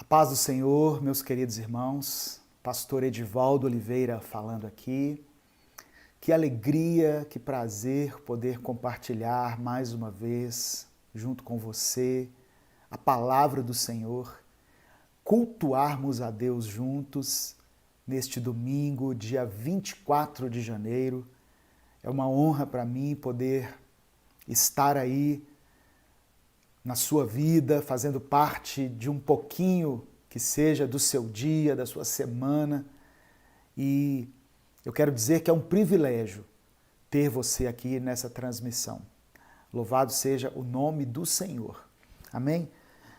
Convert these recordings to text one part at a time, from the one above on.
A paz do Senhor, meus queridos irmãos, pastor Edivaldo Oliveira falando aqui. Que alegria, que prazer poder compartilhar mais uma vez, junto com você, a palavra do Senhor, cultuarmos a Deus juntos neste domingo, dia 24 de janeiro. É uma honra para mim poder estar aí na sua vida, fazendo parte de um pouquinho que seja do seu dia, da sua semana. E eu quero dizer que é um privilégio ter você aqui nessa transmissão. Louvado seja o nome do Senhor. Amém?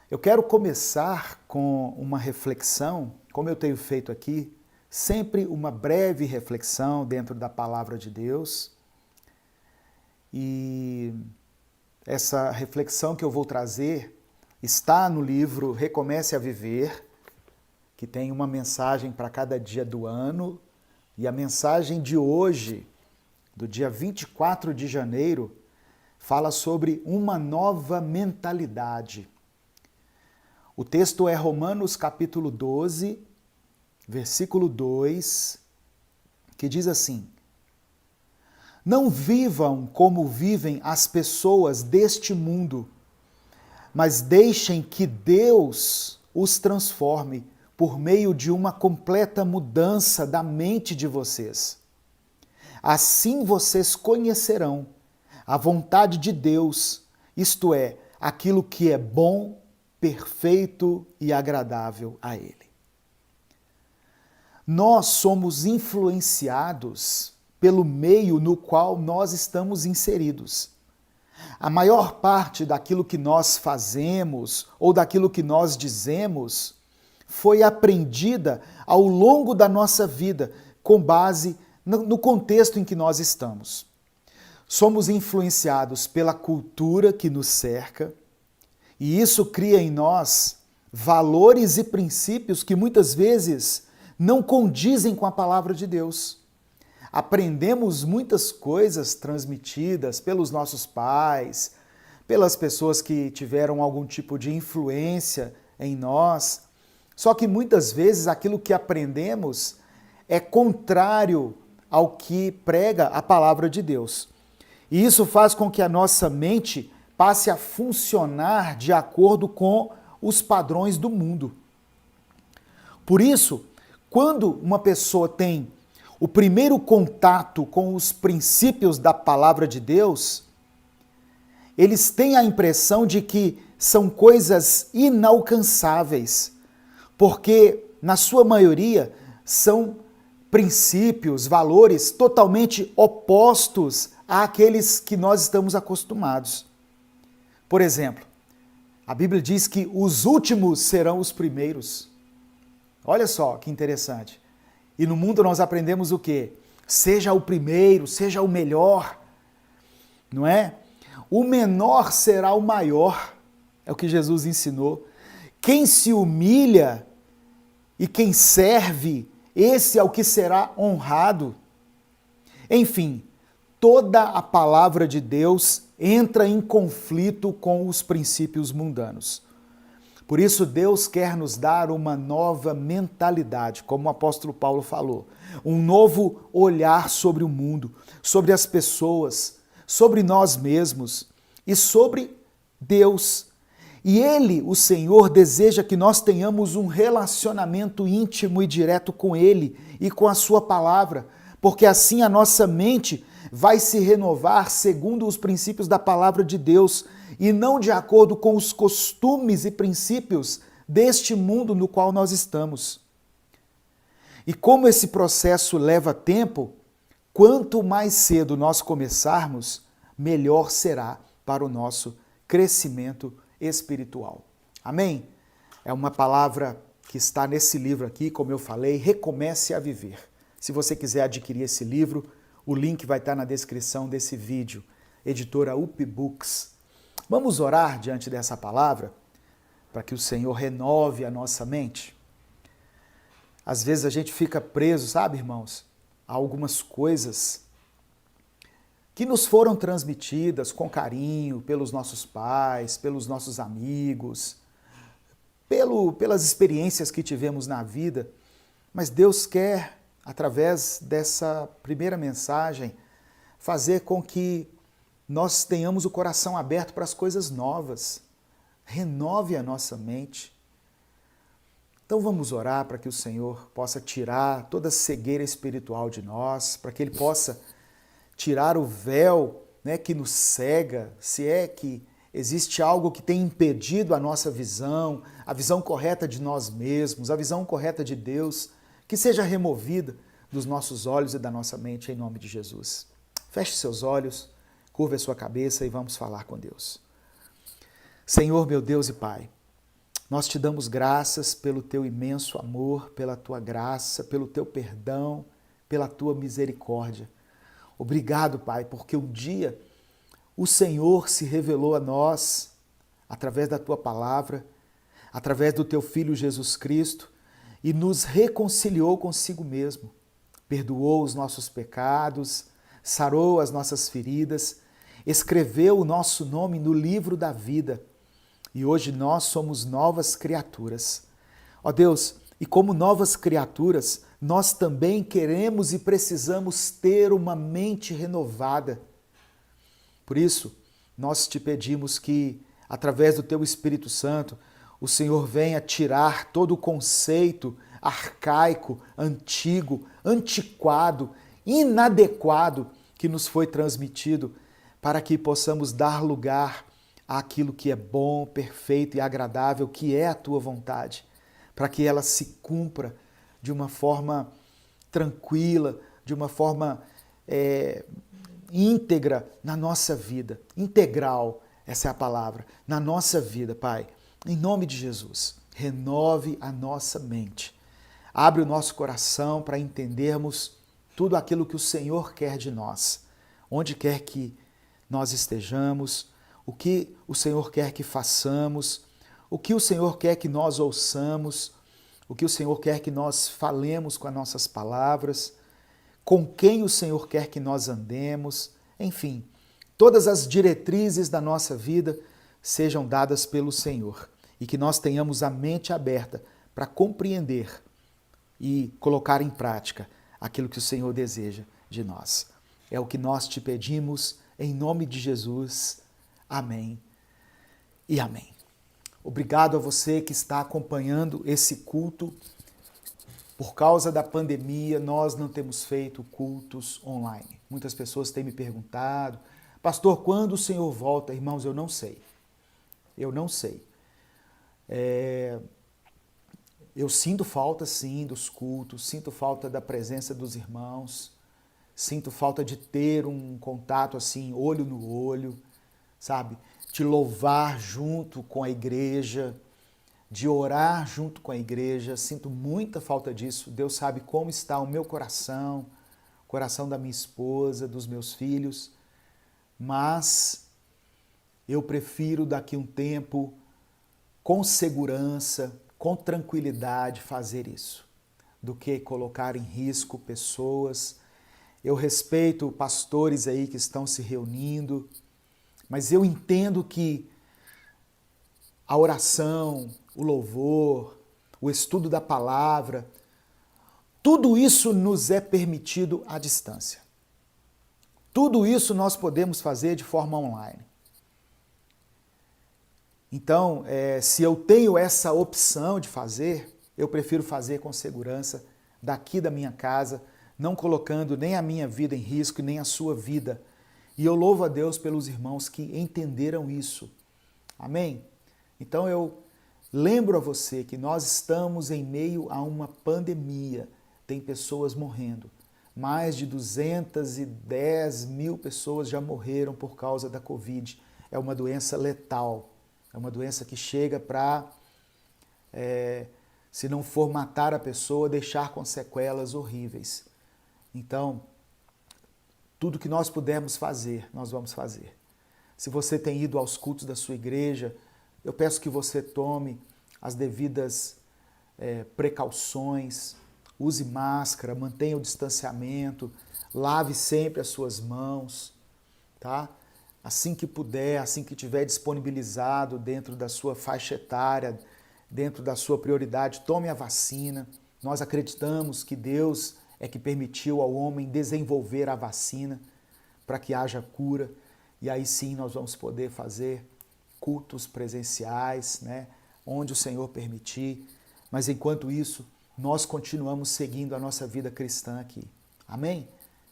Eu quero começar com uma reflexão, como eu tenho feito aqui, sempre uma breve reflexão dentro da palavra de Deus. E essa reflexão que eu vou trazer está no livro Recomece a Viver, que tem uma mensagem para cada dia do ano. E a mensagem de hoje, do dia 24 de janeiro, fala sobre uma nova mentalidade. O texto é Romanos capítulo 12, versículo 2, que diz assim: Não vivam como vivem as pessoas deste mundo, mas deixem que Deus os transforme por meio de uma completa mudança da mente de vocês. Assim vocês conhecerão a vontade de Deus, isto é, aquilo que é bom, perfeito e agradável a Ele. Nós somos influenciados pelo meio no qual nós estamos inseridos. A maior parte daquilo que nós fazemos ou daquilo que nós dizemos foi aprendida ao longo da nossa vida, com base no contexto em que nós estamos. Somos influenciados pela cultura que nos cerca, e isso cria em nós valores e princípios que muitas vezes não condizem com a palavra de Deus. Aprendemos muitas coisas transmitidas pelos nossos pais, pelas pessoas que tiveram algum tipo de influência em nós. Só que muitas vezes aquilo que aprendemos é contrário ao que prega a palavra de Deus. E isso faz com que a nossa mente passe a funcionar de acordo com os padrões do mundo. Por isso, quando uma pessoa tem o primeiro contato com os princípios da palavra de Deus, eles têm a impressão de que são coisas inalcançáveis, porque, na sua maioria, são princípios, valores totalmente opostos àqueles que nós estamos acostumados. Por exemplo, a Bíblia diz que os últimos serão os primeiros. Olha só que interessante. E no mundo nós aprendemos o quê? Seja o primeiro, seja o melhor, não é? O menor será o maior, é o que Jesus ensinou. Quem se humilha e quem serve, esse é o que será honrado. Enfim, toda a palavra de Deus entra em conflito com os princípios mundanos. Por isso, Deus quer nos dar uma nova mentalidade, como o apóstolo Paulo falou, um novo olhar sobre o mundo, sobre as pessoas, sobre nós mesmos e sobre Deus. E Ele, o Senhor, deseja que nós tenhamos um relacionamento íntimo e direto com Ele e com a Sua palavra, porque assim a nossa mente vai se renovar segundo os princípios da palavra de Deus e não de acordo com os costumes e princípios deste mundo no qual nós estamos. E como esse processo leva tempo, quanto mais cedo nós começarmos, melhor será para o nosso crescimento espiritual. Amém? É uma palavra que está nesse livro aqui, como eu falei, Recomece a Viver. Se você quiser adquirir esse livro, o link vai estar na descrição desse vídeo. Editora UP Books. Vamos orar diante dessa palavra para que o Senhor renove a nossa mente? Às vezes a gente fica preso, sabe, irmãos, a algumas coisas que nos foram transmitidas com carinho pelos nossos pais, pelos nossos amigos, pelas experiências que tivemos na vida, mas Deus quer, através dessa primeira mensagem, fazer com que nós tenhamos o coração aberto para as coisas novas. Renove a nossa mente. Então vamos orar para que o Senhor possa tirar toda a cegueira espiritual de nós, para que Ele possa tirar o véu, né, que nos cega, se é que existe algo que tem impedido a nossa visão, a visão correta de nós mesmos, a visão correta de Deus, que seja removida dos nossos olhos e da nossa mente, em nome de Jesus. Feche seus olhos, curva a sua cabeça e vamos falar com Deus. Senhor, meu Deus e Pai, nós te damos graças pelo teu imenso amor, pela tua graça, pelo teu perdão, pela tua misericórdia. Obrigado, Pai, porque um dia o Senhor se revelou a nós através da tua palavra, através do teu Filho Jesus Cristo e nos reconciliou consigo mesmo. Perdoou os nossos pecados, sarou as nossas feridas, escreveu o nosso nome no livro da vida. E hoje nós somos novas criaturas. Ó Deus, e como novas criaturas, nós também queremos e precisamos ter uma mente renovada. Por isso, nós te pedimos que, através do teu Espírito Santo, o Senhor venha tirar todo o conceito arcaico, antigo, antiquado, inadequado que nos foi transmitido, para que possamos dar lugar àquilo que é bom, perfeito e agradável, que é a tua vontade, para que ela se cumpra de uma forma tranquila, de uma forma íntegra na nossa vida, integral, essa é a palavra, na nossa vida, Pai. Em nome de Jesus, renove a nossa mente, abre o nosso coração para entendermos tudo aquilo que o Senhor quer de nós, onde quer que nós estejamos, o que o Senhor quer que façamos, o que o Senhor quer que nós ouçamos, o que o Senhor quer que nós falemos com as nossas palavras, com quem o Senhor quer que nós andemos, enfim, todas as diretrizes da nossa vida sejam dadas pelo Senhor e que nós tenhamos a mente aberta para compreender e colocar em prática aquilo que o Senhor deseja de nós. É o que nós te pedimos em nome de Jesus. Amém e amém. Obrigado a você que está acompanhando esse culto. Por causa da pandemia, nós não temos feito cultos online. Muitas pessoas têm me perguntado, pastor, quando o Senhor volta? Irmãos, eu não sei. Eu não sei. Eu sinto falta, sim, dos cultos, sinto falta da presença dos irmãos, sinto falta de ter um contato assim, olho no olho, sabe? De louvar junto com a igreja, de orar junto com a igreja, sinto muita falta disso. Deus sabe como está o meu coração, o coração da minha esposa, dos meus filhos, mas eu prefiro daqui a um tempo, com segurança, com tranquilidade, fazer isso, do que colocar em risco pessoas. Eu respeito pastores aí que estão se reunindo, mas eu entendo que a oração, o louvor, o estudo da palavra, tudo isso nos é permitido à distância. Tudo isso nós podemos fazer de forma online. Então, se eu tenho essa opção de fazer, eu prefiro fazer com segurança daqui da minha casa, não colocando nem a minha vida em risco, nem a sua vida. E eu louvo a Deus pelos irmãos que entenderam isso. Amém? Então eu lembro a você que nós estamos em meio a uma pandemia. Tem pessoas morrendo. Mais de 210 mil pessoas já morreram por causa da Covid. É uma doença letal. É uma doença que chega para, se não for matar a pessoa, deixar com sequelas horríveis. Então, tudo que nós pudermos fazer, nós vamos fazer. Se você tem ido aos cultos da sua igreja, eu peço que você tome as devidas precauções, use máscara, mantenha o distanciamento, lave sempre as suas mãos, tá? Assim que puder, assim que tiver disponibilizado dentro da sua faixa etária, dentro da sua prioridade, tome a vacina. Nós acreditamos que Deus é que permitiu ao homem desenvolver a vacina para que haja cura. E aí sim nós vamos poder fazer cultos presenciais, né? Onde o Senhor permitir. Mas enquanto isso, nós continuamos seguindo a nossa vida cristã aqui. Amém?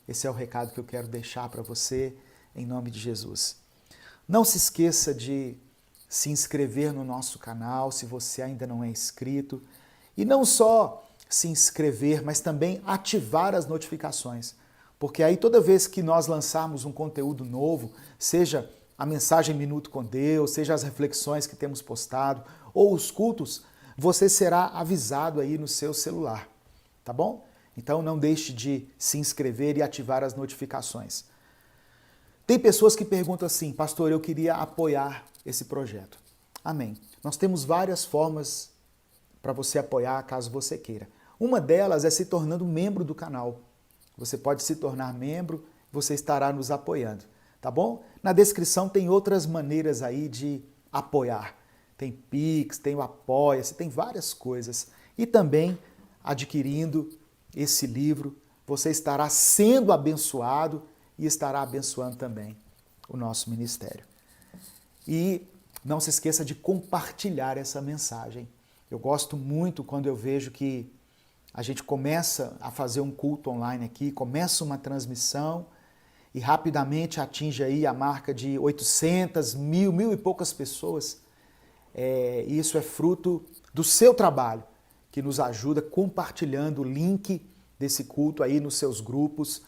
Esse é o recado que eu quero deixar para você, em nome de Jesus. Não se esqueça de se inscrever no nosso canal, se você ainda não é inscrito. E não só se inscrever, mas também ativar as notificações. Porque aí toda vez que nós lançarmos um conteúdo novo, seja a mensagem Minuto com Deus, seja as reflexões que temos postado, ou os cultos, você será avisado aí no seu celular, tá bom? Então não deixe de se inscrever e ativar as notificações. Tem pessoas que perguntam assim, pastor, eu queria apoiar esse projeto. Amém. Nós temos várias formas para você apoiar, caso você queira. Uma delas é se tornando membro do canal. Você pode se tornar membro, você estará nos apoiando, tá bom? Na descrição tem outras maneiras aí de apoiar. Tem Pix, tem o Apoia-se, tem várias coisas. E também, adquirindo esse livro, você estará sendo abençoado e estará abençoando também o nosso ministério. E não se esqueça de compartilhar essa mensagem. Eu gosto muito quando eu vejo que a gente começa a fazer um culto online aqui, começa uma transmissão e rapidamente atinge aí a marca de 800, 1.000 e poucas pessoas. E isso é fruto do seu trabalho, que nos ajuda compartilhando o link desse culto aí nos seus grupos.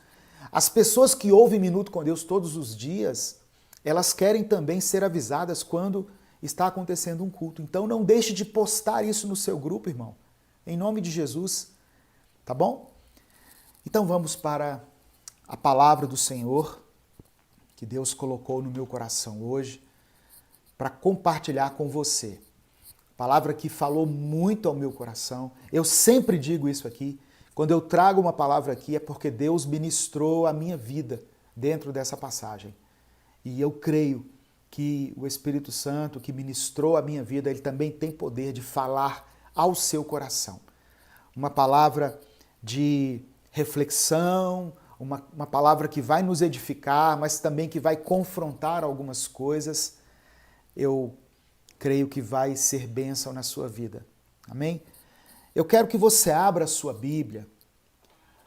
As pessoas que ouvem Minuto com Deus todos os dias, elas querem também ser avisadas quando está acontecendo um culto. Então não deixe de postar isso no seu grupo, irmão. Em nome de Jesus, tá bom? Então vamos para a palavra do Senhor, que Deus colocou no meu coração hoje, para compartilhar com você. Palavra que falou muito ao meu coração. Eu sempre digo isso aqui. Quando eu trago uma palavra aqui é porque Deus ministrou a minha vida dentro dessa passagem. E eu creio que o Espírito Santo que ministrou a minha vida, ele também tem poder de falar ao seu coração. Uma palavra de reflexão, uma palavra que vai nos edificar, mas também que vai confrontar algumas coisas. Eu creio que vai ser bênção na sua vida. Amém? Eu quero que você abra a sua Bíblia.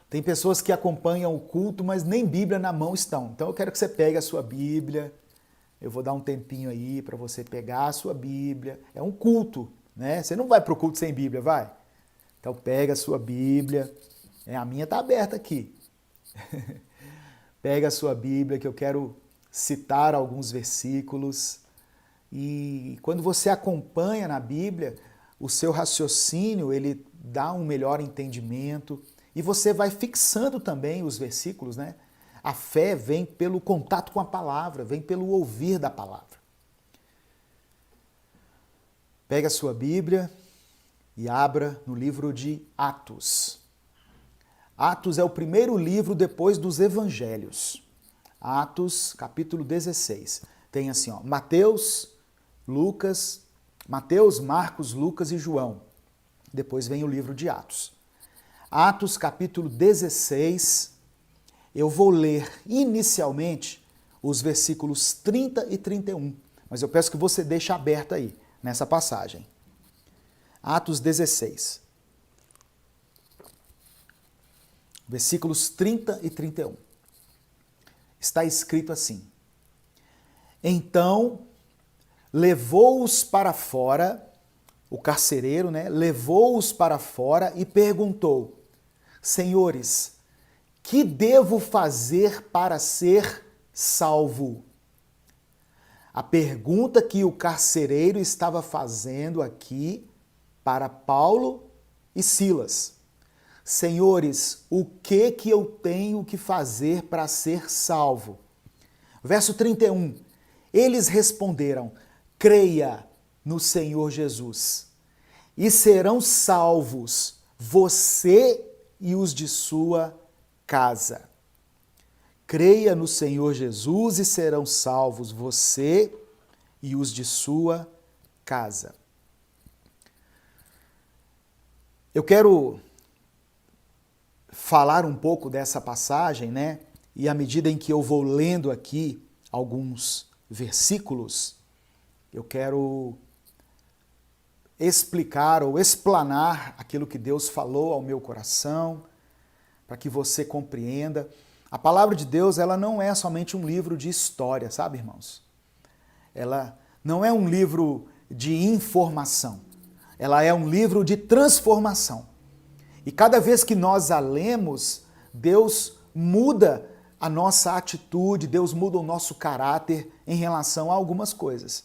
Tem pessoas que acompanham o culto, mas nem Bíblia na mão estão. Então eu quero que você pegue a sua Bíblia. Eu vou dar um tempinho aí para você pegar a sua Bíblia. É um culto, né? Você não vai para o culto sem Bíblia, vai? Então pega a sua Bíblia. A minha está aberta aqui. Pega a sua Bíblia que eu quero citar alguns versículos. E quando você acompanha na Bíblia, o seu raciocínio ele dá um melhor entendimento e você vai fixando também os versículos, né? A fé vem pelo contato com a palavra, vem pelo ouvir da palavra. Pega a sua Bíblia e abra no livro de Atos. Atos é o primeiro livro depois dos Evangelhos. Atos, capítulo 16. Tem assim, ó, Mateus, Marcos, Lucas e João. Depois vem o livro de Atos. Atos, capítulo 16. Eu vou ler inicialmente os versículos 30 e 31, mas eu peço que você deixe aberto aí, nessa passagem. Atos 16. Versículos 30 e 31. Está escrito assim: Então levou-os para fora, o carcereiro, né? Levou-os para fora e perguntou: Senhores, que devo fazer para ser salvo? A pergunta que o carcereiro estava fazendo aqui para Paulo e Silas. Senhores, o que eu tenho que fazer para ser salvo? Verso 31. Eles responderam: creia no Senhor Jesus e serão salvos você e os de sua casa. Creia no Senhor Jesus e serão salvos você e os de sua casa. Eu quero falar um pouco dessa passagem, né? E à medida em que eu vou lendo aqui alguns versículos, eu quero explicar ou explanar aquilo que Deus falou ao meu coração, para que você compreenda. A palavra de Deus, ela não é somente um livro de história, sabe, irmãos? Ela não é um livro de informação. Ela é um livro de transformação. E cada vez que nós a lemos, Deus muda a nossa atitude, Deus muda o nosso caráter em relação a algumas coisas.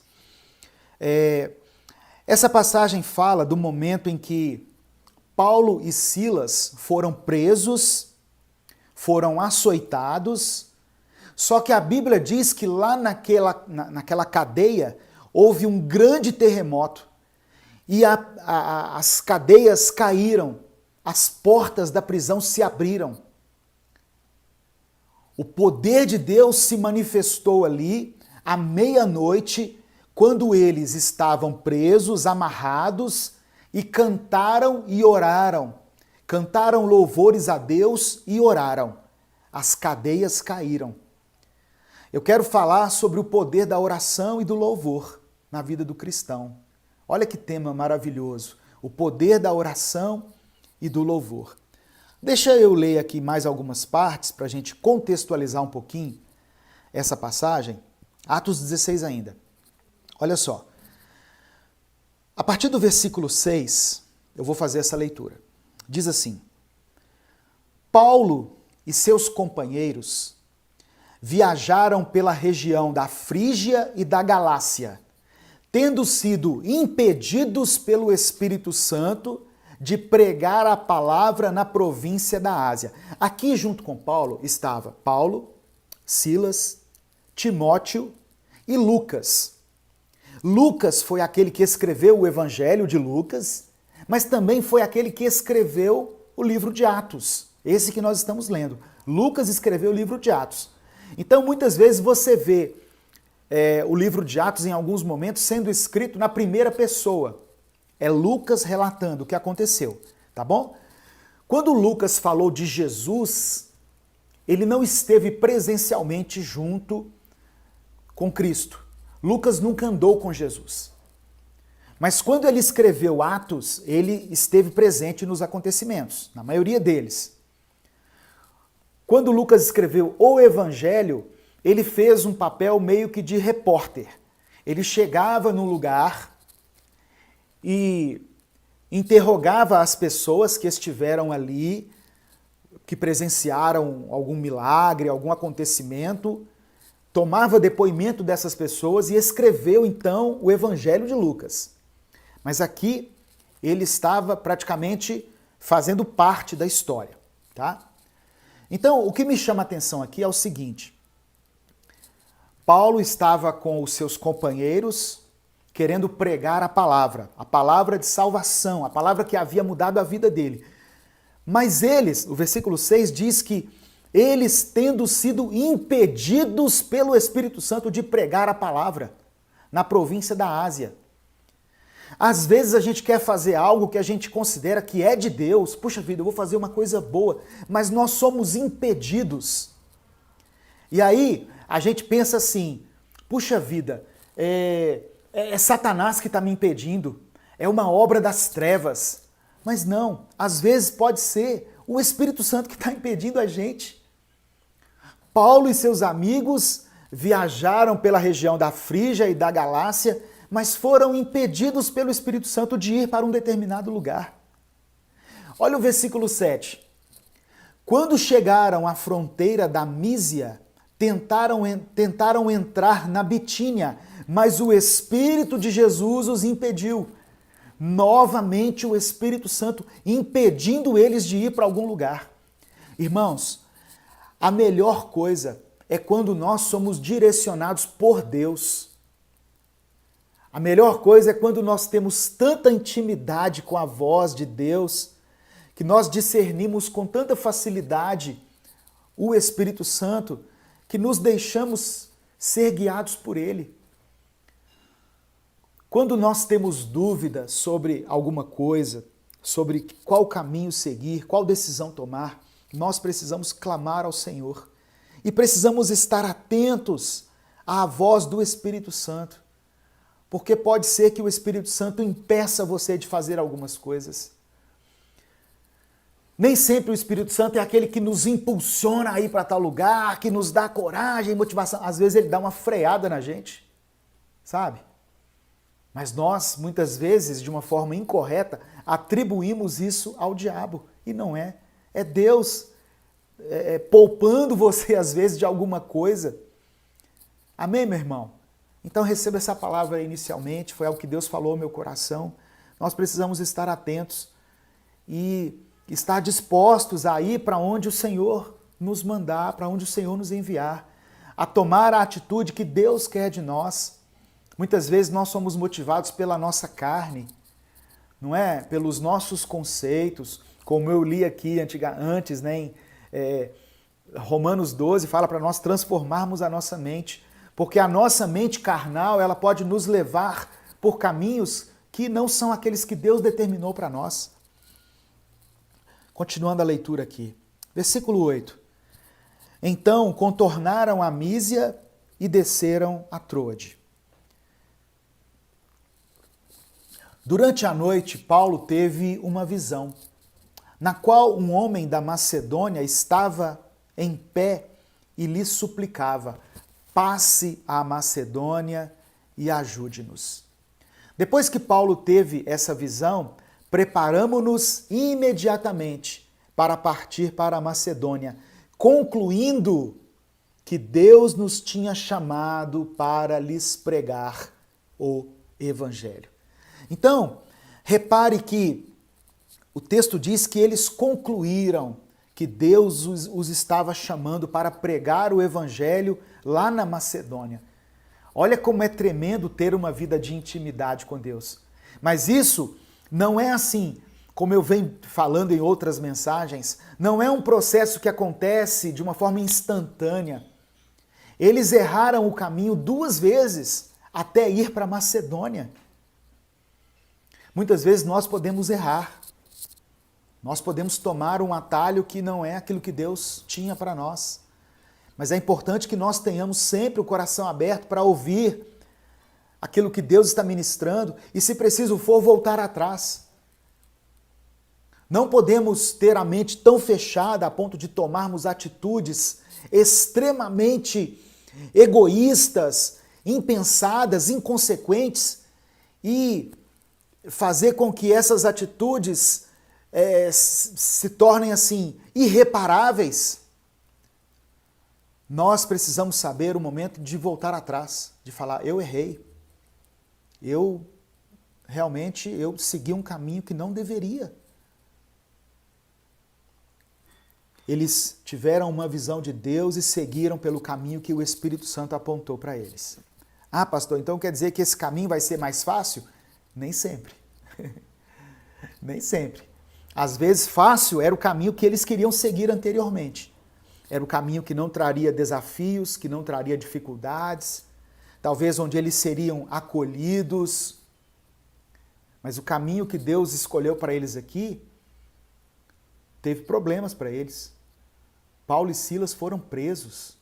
Essa passagem fala do momento em que Paulo e Silas foram presos, foram açoitados, só que a Bíblia diz que lá naquela cadeia houve um grande terremoto e as cadeias caíram, as portas da prisão se abriram. O poder de Deus se manifestou ali à meia-noite, quando eles estavam presos, amarrados, e cantaram e oraram. Cantaram louvores a Deus e oraram. As cadeias caíram. Eu quero falar sobre o poder da oração e do louvor na vida do cristão. Olha que tema maravilhoso. O poder da oração e do louvor. Deixa eu ler aqui mais algumas partes para a gente contextualizar um pouquinho essa passagem. Atos 16 ainda. Olha só. A partir do versículo 6, eu vou fazer essa leitura. Diz assim: Paulo e seus companheiros viajaram pela região da Frígia e da Galácia, tendo sido impedidos pelo Espírito Santo de pregar a palavra na província da Ásia. Aqui junto com Paulo estava Paulo, Silas, Timóteo e Lucas. Lucas foi aquele que escreveu o Evangelho de Lucas, mas também foi aquele que escreveu o livro de Atos, esse que nós estamos lendo. Lucas escreveu o livro de Atos. Então, muitas vezes você vê o livro de Atos, em alguns momentos, sendo escrito na primeira pessoa. É Lucas relatando o que aconteceu, tá bom? Quando Lucas falou de Jesus, ele não esteve presencialmente junto com Cristo. Lucas nunca andou com Jesus. Mas quando ele escreveu Atos, ele esteve presente nos acontecimentos, na maioria deles. Quando Lucas escreveu o Evangelho, ele fez um papel meio que de repórter. Ele chegava no lugar e interrogava as pessoas que estiveram ali, que presenciaram algum milagre, algum acontecimento, tomava depoimento dessas pessoas e escreveu então o Evangelho de Lucas. Mas aqui ele estava praticamente fazendo parte da história, tá? Então, o que me chama a atenção aqui é o seguinte: Paulo estava com os seus companheiros querendo pregar a palavra de salvação, a palavra que havia mudado a vida dele. Mas eles, o versículo 6 diz que eles, tendo sido impedidos pelo Espírito Santo de pregar a palavra na província da Ásia. Às vezes a gente quer fazer algo que a gente considera que é de Deus. Puxa vida, eu vou fazer uma coisa boa, mas nós somos impedidos. E aí a gente pensa assim: puxa vida, é Satanás que está me impedindo, é uma obra das trevas. Mas não, às vezes pode ser o Espírito Santo que está impedindo a gente. Paulo e seus amigos viajaram pela região da Frígia e da Galácia, mas foram impedidos pelo Espírito Santo de ir para um determinado lugar. Olha o versículo 7. Quando chegaram à fronteira da Mísia, tentaram entrar na Bitínia, mas o Espírito de Jesus os impediu. Novamente o Espírito Santo impedindo eles de ir para algum lugar. Irmãos, a melhor coisa é quando nós somos direcionados por Deus. A melhor coisa é quando nós temos tanta intimidade com a voz de Deus, que nós discernimos com tanta facilidade o Espírito Santo, que nos deixamos ser guiados por Ele. Quando nós temos dúvida sobre alguma coisa, sobre qual caminho seguir, qual decisão tomar, nós precisamos clamar ao Senhor. E precisamos estar atentos à voz do Espírito Santo, porque pode ser que o Espírito Santo impeça você de fazer algumas coisas. Nem sempre o Espírito Santo é aquele que nos impulsiona a ir para tal lugar, que nos dá coragem e motivação. Às vezes ele dá uma freada na gente, sabe? Mas nós, muitas vezes, de uma forma incorreta, atribuímos isso ao diabo. E não é. É Deus poupando você, às vezes, de alguma coisa. Amém, meu irmão? Então receba essa palavra inicialmente, foi algo que Deus falou ao meu coração. Nós precisamos estar atentos e estar dispostos a ir para onde o Senhor nos mandar, para onde o Senhor nos enviar, a tomar a atitude que Deus quer de nós. Muitas vezes nós somos motivados pela nossa carne, não é? Pelos nossos conceitos, como eu li aqui antes, né, em Romanos 12, fala para nós transformarmos a nossa mente, porque a nossa mente carnal, ela pode nos levar por caminhos que não são aqueles que Deus determinou para nós. Continuando a leitura aqui. Versículo 8. Então contornaram a Mísia e desceram a Troade. Durante a noite, Paulo teve uma visão, na qual um homem da Macedônia estava em pé e lhe suplicava: passe à Macedônia e ajude-nos. Depois que Paulo teve essa visão, preparamo-nos imediatamente para partir para a Macedônia, concluindo que Deus nos tinha chamado para lhes pregar o Evangelho. Então, repare que o texto diz que eles concluíram que Deus os estava chamando para pregar o Evangelho lá na Macedônia. Olha como é tremendo ter uma vida de intimidade com Deus. Mas isso não é assim, como eu venho falando em outras mensagens, não é um processo que acontece de uma forma instantânea. Eles erraram o caminho 2 vezes até ir para a Macedônia. Muitas vezes nós podemos errar. Nós podemos tomar um atalho que não é aquilo que Deus tinha para nós. Mas é importante que nós tenhamos sempre o coração aberto para ouvir aquilo que Deus está ministrando e, se preciso for, voltar atrás. Não podemos ter a mente tão fechada a ponto de tomarmos atitudes extremamente egoístas, impensadas, inconsequentes e fazer com que essas atitudes se tornem assim irreparáveis. Nós precisamos saber o momento de voltar atrás, de falar: eu errei. Eu segui um caminho que não deveria. Eles tiveram uma visão de Deus e seguiram pelo caminho que o Espírito Santo apontou para eles. Ah, pastor, então quer dizer que esse caminho vai ser mais fácil? Nem sempre. Nem sempre. Às vezes fácil era o caminho que eles queriam seguir anteriormente. Era o caminho que não traria desafios, que não traria dificuldades, talvez onde eles seriam acolhidos. Mas o caminho que Deus escolheu para eles aqui teve problemas para eles. Paulo e Silas foram presos.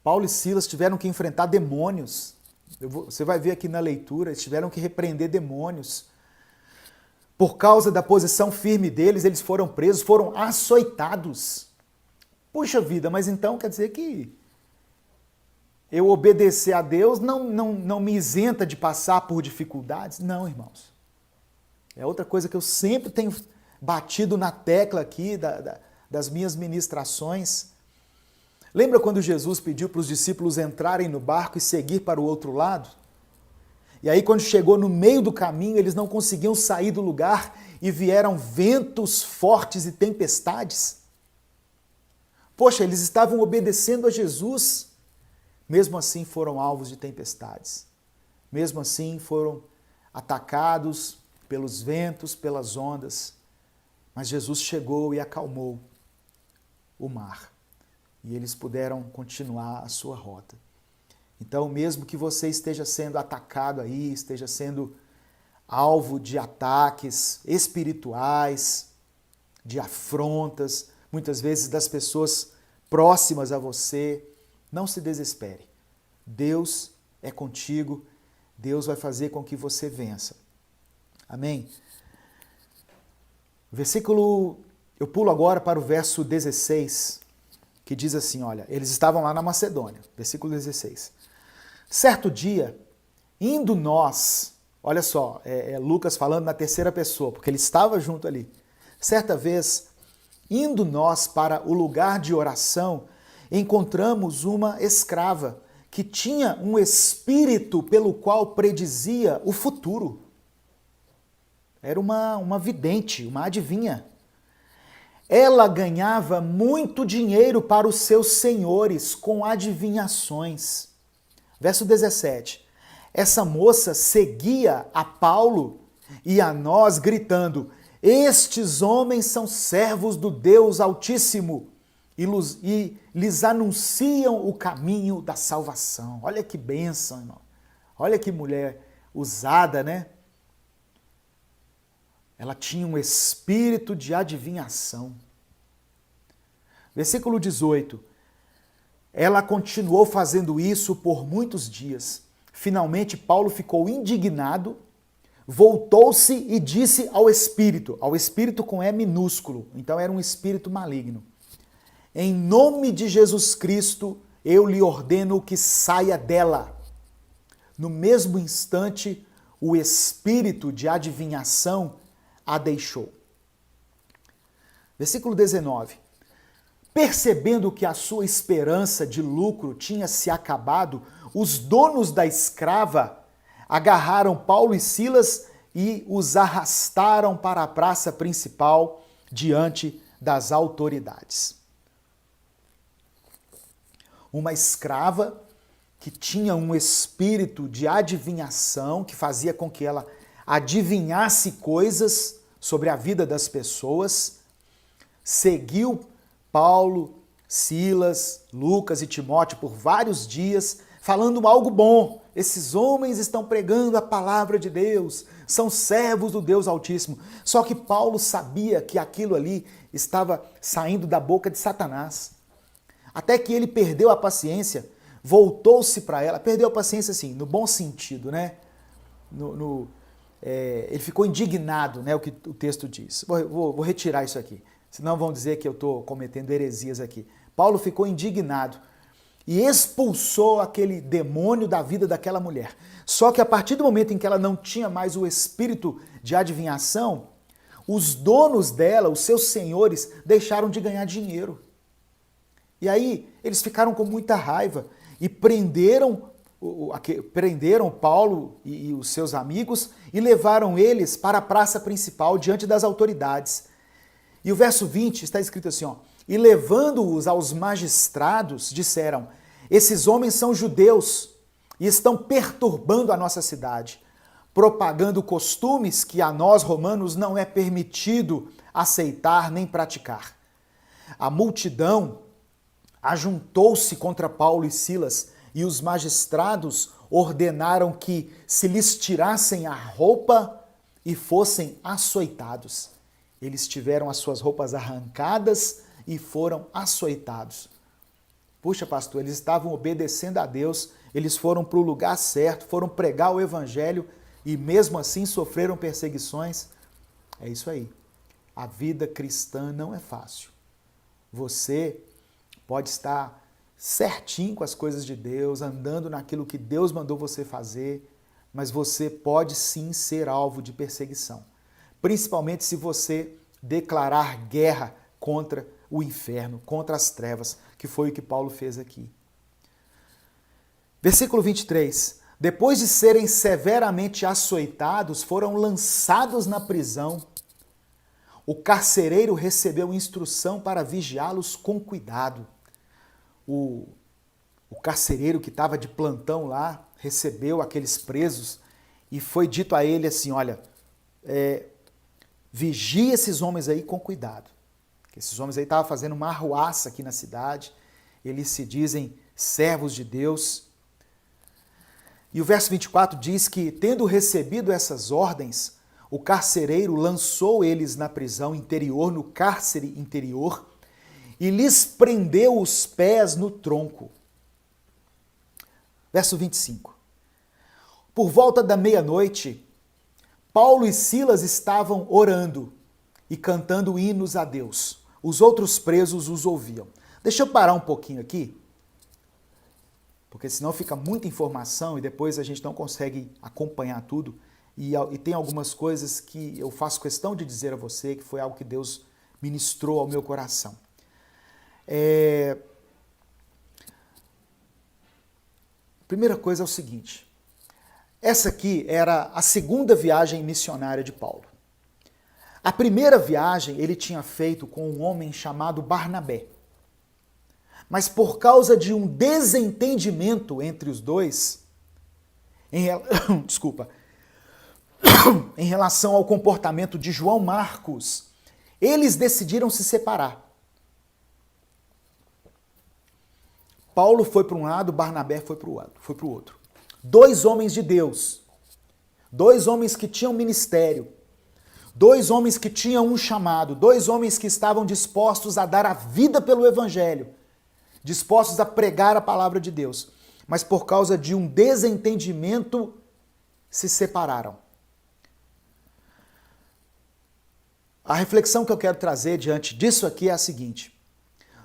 Paulo e Silas tiveram que enfrentar demônios. Você vai ver aqui na leitura, eles tiveram que repreender demônios. Por causa da posição firme deles, eles foram presos, foram açoitados. Puxa vida, mas então quer dizer que eu obedecer a Deus não me isenta de passar por dificuldades? Não, irmãos. É outra coisa que eu sempre tenho batido na tecla aqui das minhas ministrações. Lembra quando Jesus pediu para os discípulos entrarem no barco e seguir para o outro lado? E aí quando chegou no meio do caminho, eles não conseguiam sair do lugar e vieram ventos fortes e tempestades? Poxa, eles estavam obedecendo a Jesus. Mesmo assim foram alvos de tempestades. Mesmo assim foram atacados pelos ventos, pelas ondas. Mas Jesus chegou e acalmou o mar. E eles puderam continuar a sua rota. Então, mesmo que você esteja sendo atacado aí, esteja sendo alvo de ataques espirituais, de afrontas, muitas vezes das pessoas próximas a você. Não se desespere. Deus é contigo, Deus vai fazer com que você vença. Amém? Eu pulo agora para o verso 16, que diz assim, olha, eles estavam lá na Macedônia, versículo 16. Certo dia, indo nós, olha só, Lucas falando na terceira pessoa, porque ele estava junto ali. Certa vez, indo nós para o lugar de oração, encontramos uma escrava que tinha um espírito pelo qual predizia o futuro. Era uma vidente, uma adivinha. Ela ganhava muito dinheiro para os seus senhores com adivinhações. Verso 17. Essa moça seguia a Paulo e a nós gritando: estes homens são servos do Deus Altíssimo e lhes anunciam o caminho da salvação. Olha que bênção, irmão. Olha que mulher usada, né? Ela tinha um espírito de adivinhação. Versículo 18. Ela continuou fazendo isso por muitos dias. Finalmente, Paulo ficou indignado, voltou-se e disse ao espírito com E minúsculo, então era um espírito maligno: em nome de Jesus Cristo, eu lhe ordeno que saia dela. No mesmo instante, o espírito de adivinhação a deixou. Versículo 19. Percebendo que a sua esperança de lucro tinha se acabado, os donos da escrava agarraram Paulo e Silas e os arrastaram para a praça principal diante das autoridades. Uma escrava que tinha um espírito de adivinhação, que fazia com que ela adivinhasse coisas sobre a vida das pessoas, seguiu Paulo, Silas, Lucas e Timóteo por vários dias, falando algo bom. Esses homens estão pregando a palavra de Deus, são servos do Deus Altíssimo. Só que Paulo sabia que aquilo ali estava saindo da boca de Satanás. Até que ele perdeu a paciência, voltou-se para ela, perdeu a paciência assim, no bom sentido, né? Ele ficou indignado, né? O que o texto diz. Vou retirar isso aqui, senão vão dizer que eu estou cometendo heresias aqui. Paulo ficou indignado e expulsou aquele demônio da vida daquela mulher. Só que a partir do momento em que ela não tinha mais o espírito de adivinhação, os donos dela, os seus senhores, deixaram de ganhar dinheiro. E aí eles ficaram com muita raiva e prenderam Paulo e os seus amigos e levaram eles para a praça principal diante das autoridades. E o verso 20 está escrito assim, ó: e levando-os aos magistrados, disseram: esses homens são judeus e estão perturbando a nossa cidade, propagando costumes que a nós romanos não é permitido aceitar nem praticar. A multidão ajuntou-se contra Paulo e Silas e os magistrados ordenaram que se lhes tirassem a roupa e fossem açoitados. Eles tiveram as suas roupas arrancadas e foram açoitados. Puxa, pastor, eles estavam obedecendo a Deus, eles foram para o lugar certo, foram pregar o evangelho e mesmo assim sofreram perseguições. É isso aí. A vida cristã não é fácil. Você pode estar certinho com as coisas de Deus, andando naquilo que Deus mandou você fazer, mas você pode sim ser alvo de perseguição. Principalmente se você declarar guerra contra o inferno, contra as trevas, que foi o que Paulo fez aqui. Versículo 23. Depois de serem severamente açoitados, foram lançados na prisão. O carcereiro recebeu instrução para vigiá-los com cuidado. O carcereiro que estava de plantão lá recebeu aqueles presos e foi dito a ele assim, olha, vigie esses homens aí com cuidado. Esses homens aí estavam fazendo uma arruaça aqui na cidade, eles se dizem servos de Deus. E o verso 24 diz que, tendo recebido essas ordens, o carcereiro lançou eles na prisão interior, no cárcere interior, e lhes prendeu os pés no tronco. Verso 25. Por volta da meia-noite, Paulo e Silas estavam orando e cantando hinos a Deus. Os outros presos os ouviam. Deixa eu parar um pouquinho aqui, porque senão fica muita informação e depois a gente não consegue acompanhar tudo. E tem algumas coisas que eu faço questão de dizer a você, que foi algo que Deus ministrou ao meu coração. Primeira coisa é o seguinte, essa aqui era a segunda viagem missionária de Paulo. A primeira viagem ele tinha feito com um homem chamado Barnabé. Mas por causa de um desentendimento entre os dois, em relação ao comportamento de João Marcos, eles decidiram se separar. Paulo foi para um lado, Barnabé foi para o outro. Dois homens de Deus, dois homens que tinham ministério, dois homens que tinham um chamado, dois homens que estavam dispostos a dar a vida pelo evangelho, dispostos a pregar a palavra de Deus, mas por causa de um desentendimento se separaram. A reflexão que eu quero trazer diante disso aqui é a seguinte: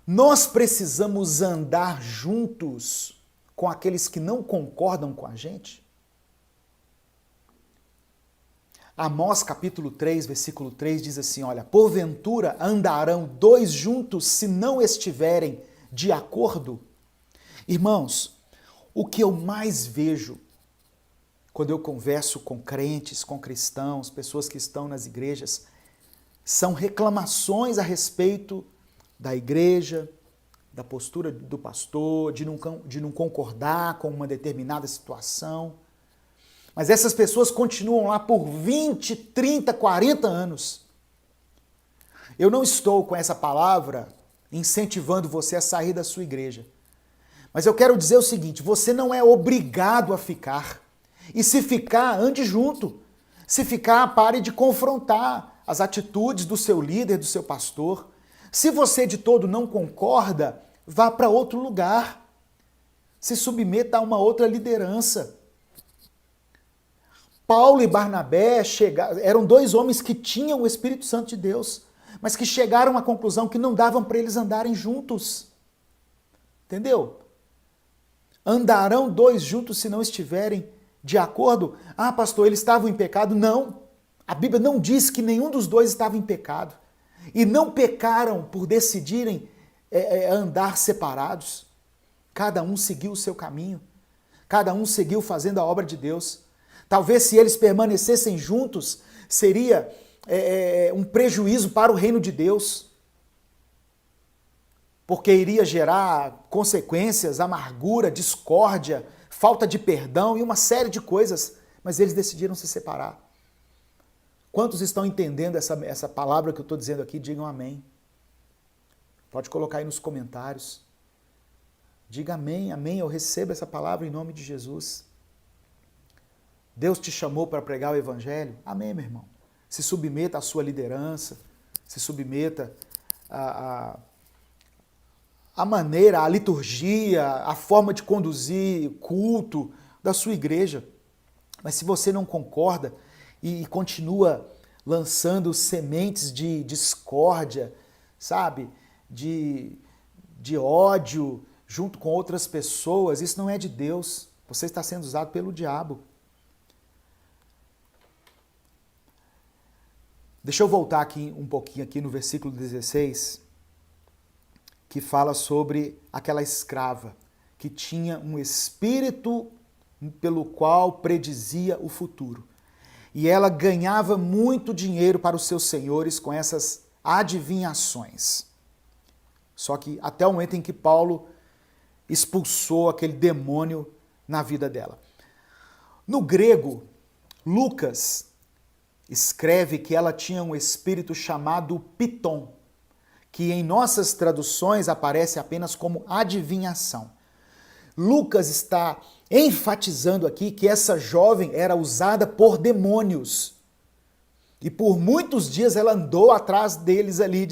nós precisamos andar juntos com aqueles que não concordam com a gente? Amós capítulo 3, versículo 3 diz assim, olha, porventura andarão dois juntos se não estiverem de acordo? Irmãos, o que eu mais vejo quando eu converso com crentes, com cristãos, pessoas que estão nas igrejas, são reclamações a respeito da igreja, da postura do pastor, de não concordar com uma determinada situação. Mas essas pessoas continuam lá por 20, 30, 40 anos. Eu não estou com essa palavra incentivando você a sair da sua igreja. Mas eu quero dizer o seguinte, você não é obrigado a ficar. E se ficar, ande junto. Se ficar, pare de confrontar as atitudes do seu líder, do seu pastor. Se você de todo não concorda, vá para outro lugar. Se submeta a uma outra liderança. Paulo e Barnabé eram dois homens que tinham o Espírito Santo de Deus, mas que chegaram à conclusão que não davam para eles andarem juntos. Entendeu? Andarão dois juntos se não estiverem de acordo? Ah, pastor, eles estavam em pecado? Não. A Bíblia não diz que nenhum dos dois estava em pecado. E não pecaram por decidirem andar separados. Cada um seguiu o seu caminho. Cada um seguiu fazendo a obra de Deus. Talvez se eles permanecessem juntos, seria um prejuízo para o reino de Deus. Porque iria gerar consequências, amargura, discórdia, falta de perdão e uma série de coisas. Mas eles decidiram se separar. Quantos estão entendendo essa palavra que eu estou dizendo aqui? Digam amém. Pode colocar aí nos comentários. Diga amém, amém, eu recebo essa palavra em nome de Jesus. Deus te chamou para pregar o evangelho? Amém, meu irmão. Se submeta à sua liderança, se submeta à maneira, à liturgia, à forma de conduzir culto da sua igreja. Mas se você não concorda e continua lançando sementes de discórdia, sabe, de ódio junto com outras pessoas, isso não é de Deus. Você está sendo usado pelo diabo. Deixa eu voltar aqui um pouquinho aqui no versículo 16, que fala sobre aquela escrava que tinha um espírito pelo qual predizia o futuro. E ela ganhava muito dinheiro para os seus senhores com essas adivinhações. Só que até o momento em que Paulo expulsou aquele demônio na vida dela. No grego, Lucas escreve que ela tinha um espírito chamado Piton, que em nossas traduções aparece apenas como adivinhação. Lucas está enfatizando aqui que essa jovem era usada por demônios. E por muitos dias ela andou atrás deles ali,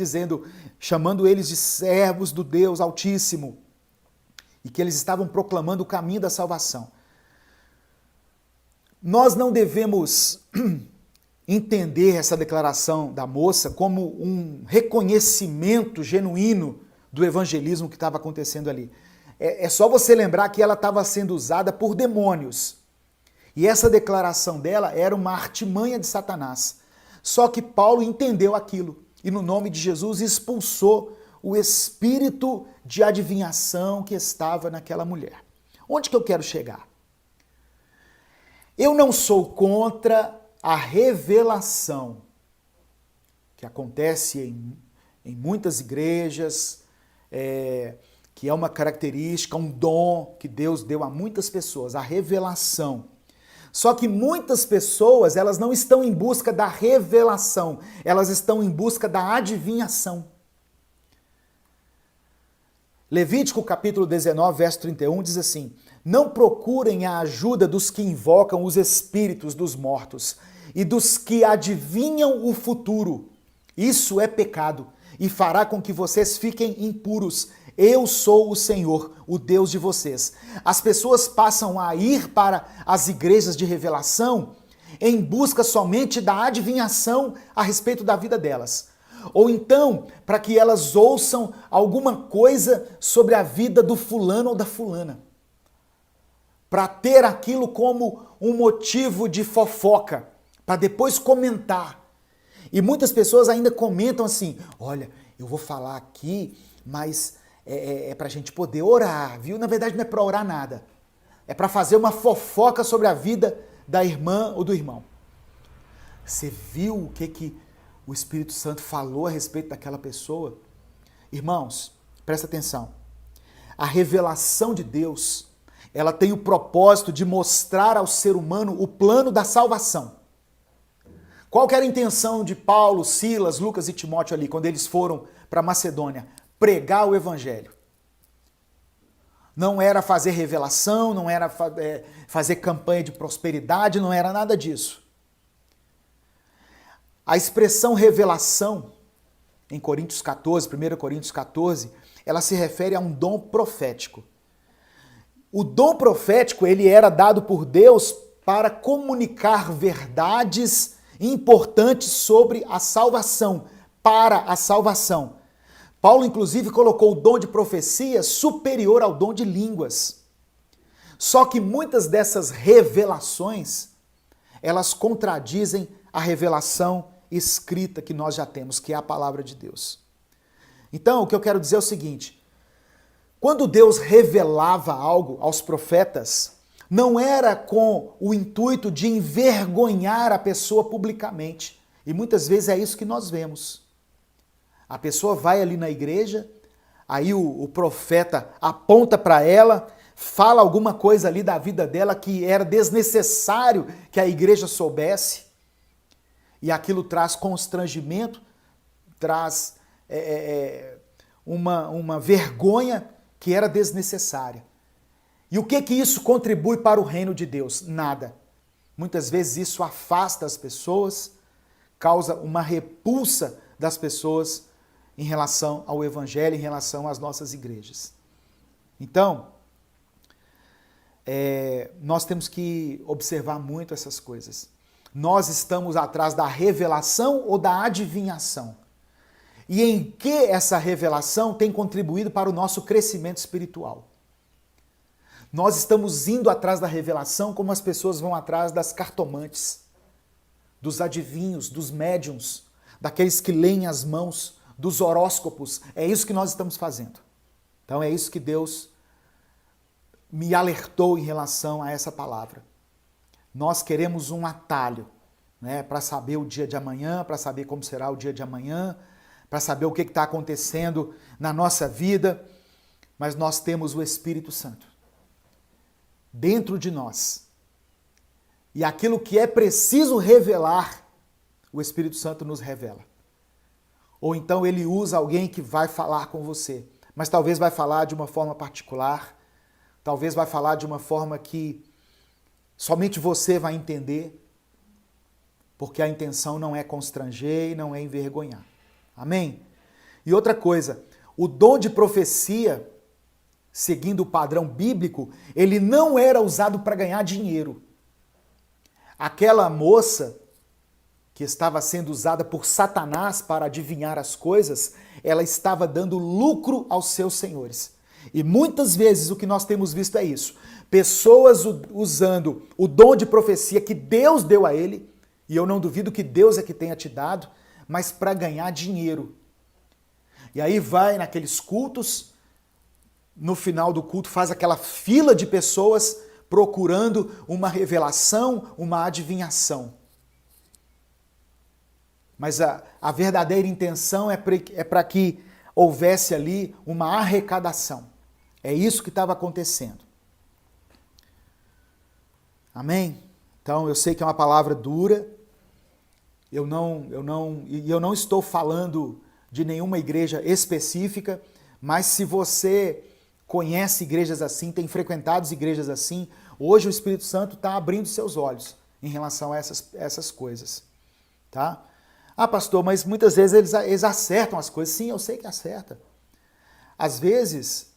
chamando eles de servos do Deus Altíssimo. E que eles estavam proclamando o caminho da salvação. Nós não devemos entender essa declaração da moça como um reconhecimento genuíno do evangelismo que estava acontecendo ali. É só você lembrar que ela estava sendo usada por demônios. E essa declaração dela era uma artimanha de Satanás. Só que Paulo entendeu aquilo e no nome de Jesus expulsou o espírito de adivinhação que estava naquela mulher. Onde que eu quero chegar? Eu não sou contra a revelação que acontece em muitas igrejas, que é uma característica, um dom que Deus deu a muitas pessoas, a revelação. Só que muitas pessoas, elas não estão em busca da revelação, elas estão em busca da adivinhação. Levítico capítulo 19, verso 31 diz assim: não procurem a ajuda dos que invocam os espíritos dos mortos e dos que adivinham o futuro. Isso é pecado e fará com que vocês fiquem impuros. Eu sou o Senhor, o Deus de vocês. As pessoas passam a ir para as igrejas de revelação em busca somente da adivinhação a respeito da vida delas. Ou então, para que elas ouçam alguma coisa sobre a vida do fulano ou da fulana. Para ter aquilo como um motivo de fofoca, para depois comentar. E muitas pessoas ainda comentam assim: olha, eu vou falar aqui, mas é para a gente poder orar, viu? Na verdade não é para orar nada. É para fazer uma fofoca sobre a vida da irmã ou do irmão. Você viu o que o Espírito Santo falou a respeito daquela pessoa? Irmãos, presta atenção. A revelação de Deus, ela tem o propósito de mostrar ao ser humano o plano da salvação. Qual que era a intenção de Paulo, Silas, Lucas e Timóteo ali, quando eles foram para Macedônia? Pregar o evangelho. Não era fazer revelação, não era fazer campanha de prosperidade, não era nada disso. A expressão revelação, em Coríntios 14, 1 Coríntios 14, ela se refere a um dom profético. O dom profético, ele era dado por Deus para comunicar verdades importantes sobre a salvação, para a salvação. Paulo, inclusive, colocou o dom de profecia superior ao dom de línguas. Só que muitas dessas revelações, elas contradizem a revelação escrita que nós já temos, que é a palavra de Deus. Então, o que eu quero dizer é o seguinte: quando Deus revelava algo aos profetas, não era com o intuito de envergonhar a pessoa publicamente. E muitas vezes é isso que nós vemos. A pessoa vai ali na igreja, aí o profeta aponta para ela, fala alguma coisa ali da vida dela que era desnecessário que a igreja soubesse, e aquilo traz constrangimento, traz uma vergonha que era desnecessária. E o que isso contribui para o reino de Deus? Nada. Muitas vezes isso afasta as pessoas, causa uma repulsa das pessoas em relação ao evangelho, em relação às nossas igrejas. Então, nós temos que observar muito essas coisas. Nós estamos atrás da revelação ou da adivinhação? E em que essa revelação tem contribuído para o nosso crescimento espiritual? Nós estamos indo atrás da revelação como as pessoas vão atrás das cartomantes, dos adivinhos, dos médiuns, daqueles que leem as mãos, dos horóscopos. É isso que nós estamos fazendo. Então é isso que Deus me alertou em relação a essa palavra. Nós queremos um atalho, né, para saber o dia de amanhã, para saber como será o dia de amanhã, para saber o que está acontecendo na nossa vida, mas nós temos o Espírito Santo dentro de nós. E aquilo que é preciso revelar, o Espírito Santo nos revela. Ou então ele usa alguém que vai falar com você, mas talvez vai falar de uma forma particular, talvez vai falar de uma forma que somente você vai entender, porque a intenção não é constranger e não é envergonhar. Amém? E outra coisa, o dom de profecia, seguindo o padrão bíblico, ele não era usado para ganhar dinheiro. Aquela moça que estava sendo usada por Satanás para adivinhar as coisas, ela estava dando lucro aos seus senhores. E muitas vezes o que nós temos visto é isso. Pessoas usando o dom de profecia que Deus deu a ele, e eu não duvido que Deus é que tenha te dado, mas para ganhar dinheiro. E aí vai naqueles cultos, no final do culto faz aquela fila de pessoas procurando uma revelação, uma adivinhação. Mas a verdadeira intenção é para que houvesse ali uma arrecadação. É isso que estava acontecendo. Amém? Então, eu sei que é uma palavra dura. Eu não estou falando de nenhuma igreja específica, mas se você conhece igrejas assim, tem frequentado igrejas assim, hoje o Espírito Santo está abrindo seus olhos em relação a essas coisas. Tá? Ah, pastor, mas muitas vezes eles acertam as coisas. Sim, eu sei que acerta. Às vezes,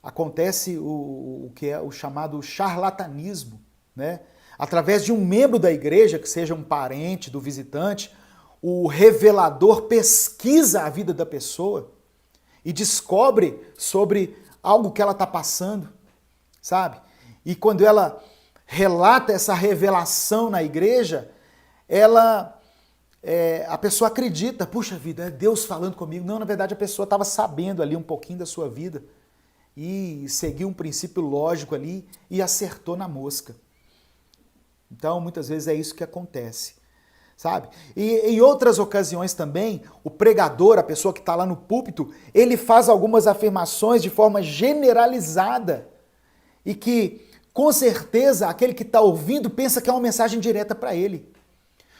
acontece o que é o chamado charlatanismo, né? Através de um membro da igreja, que seja um parente do visitante, o revelador pesquisa a vida da pessoa e descobre sobre algo que ela está passando, sabe? E quando ela relata essa revelação na igreja, a pessoa acredita, puxa vida, é Deus falando comigo. Não, na verdade a pessoa estava sabendo ali um pouquinho da sua vida e seguiu um princípio lógico ali e acertou na mosca. Então, muitas vezes é isso que acontece, sabe? E em outras ocasiões também, o pregador, a pessoa que está lá no púlpito, ele faz algumas afirmações de forma generalizada e que, com certeza, aquele que está ouvindo pensa que é uma mensagem direta para ele.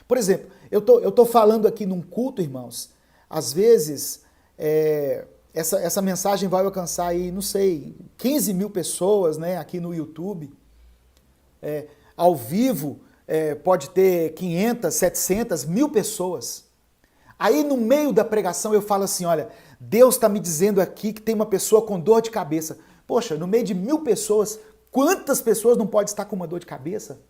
Por exemplo, eu tô falando aqui num culto, irmãos, às vezes essa mensagem vai alcançar aí, não sei, 15 mil pessoas, né, aqui no YouTube. Ao vivo pode ter 500, 700, 1000 pessoas. Aí no meio da pregação eu falo assim, olha, Deus está me dizendo aqui que tem uma pessoa com dor de cabeça. Poxa, no meio de 1000 pessoas, quantas pessoas não pode estar com uma dor de cabeça?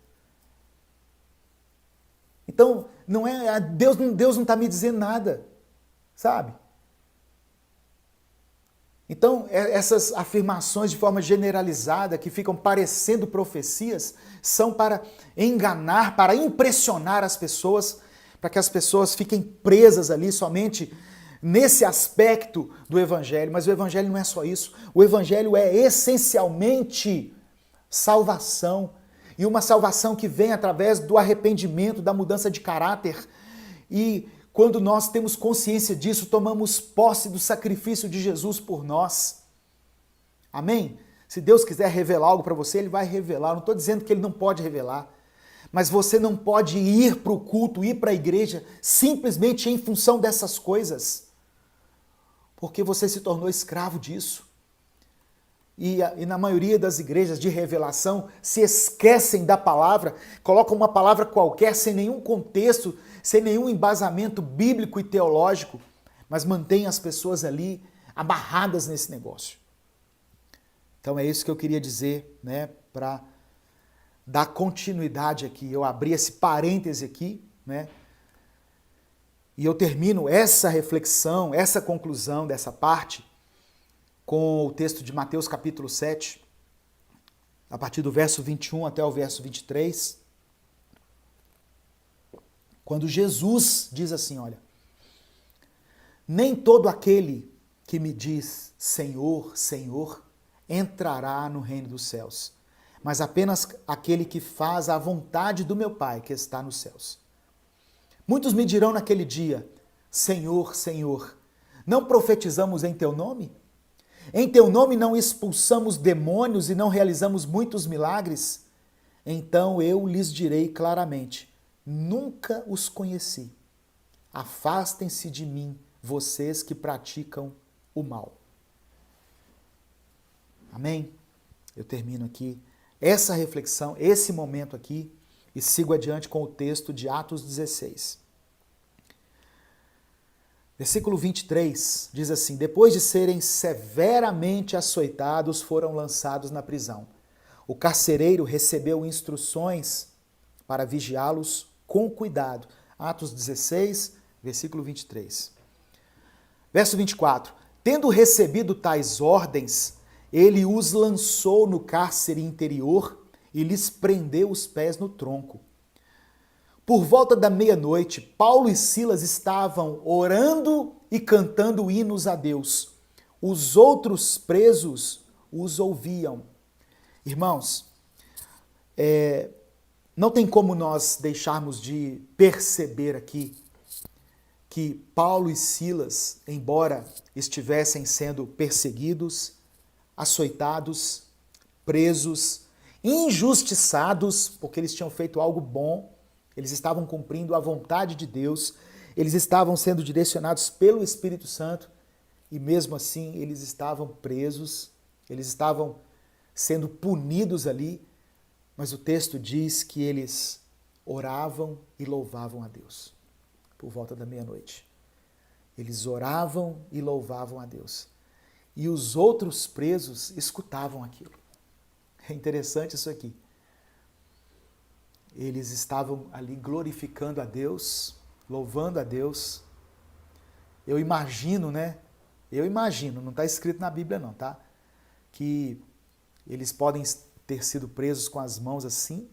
Então, Deus não está me dizendo nada, sabe? Então, essas afirmações de forma generalizada, que ficam parecendo profecias, são para enganar, para impressionar as pessoas, para que as pessoas fiquem presas ali somente nesse aspecto do Evangelho. Mas o Evangelho não é só isso. O Evangelho é essencialmente salvação. E uma salvação que vem através do arrependimento, da mudança de caráter. E quando nós temos consciência disso, tomamos posse do sacrifício de Jesus por nós. Amém? Se Deus quiser revelar algo para você, Ele vai revelar. Eu não estou dizendo que Ele não pode revelar. Mas você não pode ir para o culto, ir para a igreja, simplesmente em função dessas coisas. Porque você se tornou escravo disso. E na maioria das igrejas de revelação se esquecem da palavra, colocam uma palavra qualquer sem nenhum contexto, sem nenhum embasamento bíblico e teológico, mas mantém as pessoas ali amarradas nesse negócio. Então é isso que eu queria dizer, né, para dar continuidade aqui. Eu abri esse parêntese aqui, né, e eu termino essa reflexão, essa conclusão dessa parte, com o texto de Mateus capítulo 7, a partir do verso 21 até o verso 23, quando Jesus diz assim, olha, nem todo aquele que me diz Senhor, Senhor, entrará no reino dos céus, mas apenas aquele que faz a vontade do meu Pai que está nos céus. Muitos me dirão naquele dia, Senhor, Senhor, não profetizamos em teu nome? Em teu nome não expulsamos demônios e não realizamos muitos milagres? Então eu lhes direi claramente, nunca os conheci. Afastem-se de mim, vocês que praticam o mal. Amém? Eu termino aqui essa reflexão, esse momento aqui, e sigo adiante com o texto de Atos 16. Versículo 23 diz assim: depois de serem severamente açoitados, foram lançados na prisão. O carcereiro recebeu instruções para vigiá-los com cuidado. Atos 16, versículo 23. Verso 24. Tendo recebido tais ordens, ele os lançou no cárcere interior e lhes prendeu os pés no tronco. Por volta da meia-noite, Paulo e Silas estavam orando e cantando hinos a Deus. Os outros presos os ouviam. Irmãos, não tem como nós deixarmos de perceber aqui que Paulo e Silas, embora estivessem sendo perseguidos, açoitados, presos, injustiçados, porque eles tinham feito algo bom, eles estavam cumprindo a vontade de Deus, eles estavam sendo direcionados pelo Espírito Santo e mesmo assim eles estavam presos, eles estavam sendo punidos ali, mas o texto diz que eles oravam e louvavam a Deus por volta da meia-noite. Eles oravam e louvavam a Deus. E os outros presos escutavam aquilo. É interessante isso aqui. Eles estavam ali glorificando a Deus, louvando a Deus. Eu imagino, não está escrito na Bíblia não, tá? Que eles podem ter sido presos com as mãos assim,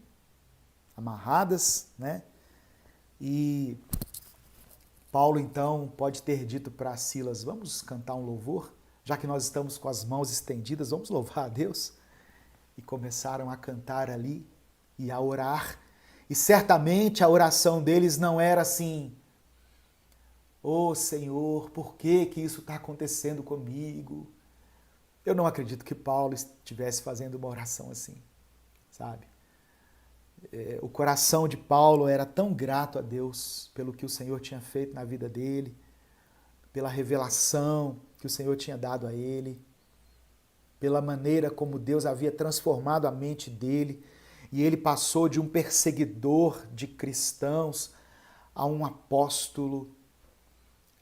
amarradas, né? E Paulo então pode ter dito para Silas: vamos cantar um louvor? Já que nós estamos com as mãos estendidas, vamos louvar a Deus? E começaram a cantar ali e a orar. E certamente a oração deles não era assim: ô Senhor, por que que isso está acontecendo comigo? Eu não acredito que Paulo estivesse fazendo uma oração assim, sabe? O coração de Paulo era tão grato a Deus pelo que o Senhor tinha feito na vida dele, pela revelação que o Senhor tinha dado a ele, pela maneira como Deus havia transformado a mente dele, e ele passou de um perseguidor de cristãos a um apóstolo,